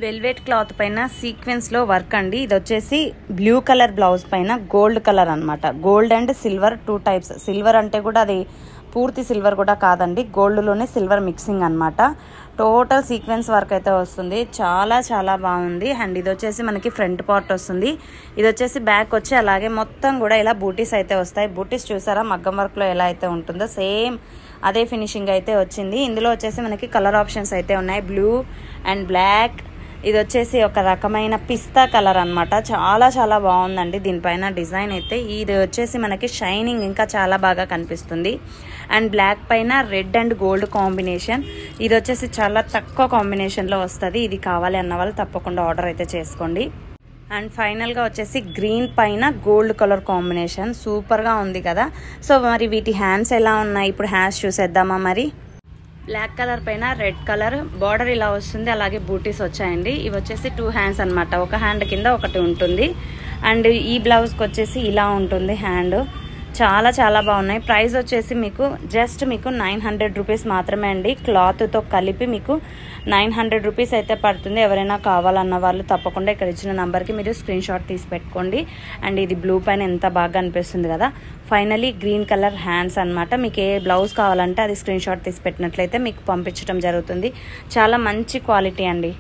Velvet cloth పైన sequence లో work అండి. ఇది వచ్చేసి బ్లూ కలర్ బ్లౌజ్ పైన గోల్డ్ కలర్ అన్నమాట. Gold and silver 2 types. Silver అంటే కూడా అది పూర్తి సిల్వర్ కూడా కాదండి, గోల్డ్ లోనే సిల్వర్ మిక్సింగ్ అన్నమాట. టోటల్ సీక్వెన్స్ వర్క్ అయితే వస్తుంది. చాలా చాలా బాగుంది. అండ్ ఇది వచ్చేసి మనకి ఫ్రంట్ పార్ట్ వస్తుంది. ఇది వచ్చేసి బ్యాక్ వచ్చి అలాగే మొత్తం కూడా ఇలా బూటీస్ అయితే వస్తాయి. బూటీస్ చూసారా మగ్గం వర్క్ లో ఎలా అయితే ఉంటుందో సేమ్ అదే ఫినిషింగ్ అయితే వచ్చింది. ఇందులో వచ్చేసి మనకి కలర్ ఆప్షన్స్ అయితే ఉన్నాయి, బ్లూ అండ్ బ్లాక్. ఇది వచ్చేసి ఒక రకమైన పిస్తా కలర్ అన్నమాట. చాలా చాలా బాగుందండి దీనిపైన డిజైన్ అయితే. ఇది వచ్చేసి మనకి షైనింగ్ ఇంకా చాలా బాగా కనిపిస్తుంది. అండ్ బ్లాక్ పైన రెడ్ అండ్ గోల్డ్ కాంబినేషన్. ఇది వచ్చేసి చాలా తక్కువ కాంబినేషన్లో వస్తుంది. ఇది కావాలి అన్న వాళ్ళు తప్పకుండా ఆర్డర్ అయితే చేసుకోండి. అండ్ ఫైనల్గా వచ్చేసి గ్రీన్ పైన గోల్డ్ కలర్ కాంబినేషన్ సూపర్గా ఉంది కదా. సో మరి వీటి హ్యాండ్స్ ఎలా ఉన్నాయి, ఇప్పుడు హ్యాండ్స్ చూసేద్దామా. మరి బ్లాక్ కలర్ పైన రెడ్ కలర్ బార్డర్ ఇలా వస్తుంది, అలాగే బూటీస్ వచ్చాయండి. ఇవి వచ్చేసి 2 హ్యాండ్స్ అనమాట. ఒక హ్యాండ్ కింద ఒకటి ఉంటుంది. అండ్ ఈ బ్లౌజ్కి వచ్చేసి ఇలా ఉంటుంది హ్యాండ్. చాలా చాలా బాగున్నాయి. ప్రైస్ వచ్చేసి మీకు జస్ట్ మీకు 900 రూపీస్ మాత్రమే అండి. క్లాత్తో కలిపి మీకు 900 రూపీస్ అయితే పడుతుంది. ఎవరైనా కావాలన్న వాళ్ళు తప్పకుండా ఇక్కడ ఇచ్చిన నెంబర్కి మీరు స్క్రీన్ షాట్ తీసి పెట్టుకోండి. అండ్ ఇది బ్లూ పైన ఎంత బాగా అనిపిస్తుంది కదా. ఫైనలీ గ్రీన్ కలర్ హ్యాండ్స్ అనమాట. మీకు ఏ బ్లౌజ్ కావాలంటే అది స్క్రీన్ షాట్ తీసి పెట్టినట్లయితే మీకు పంపించడం జరుగుతుంది. చాలా మంచి క్వాలిటీ అండి.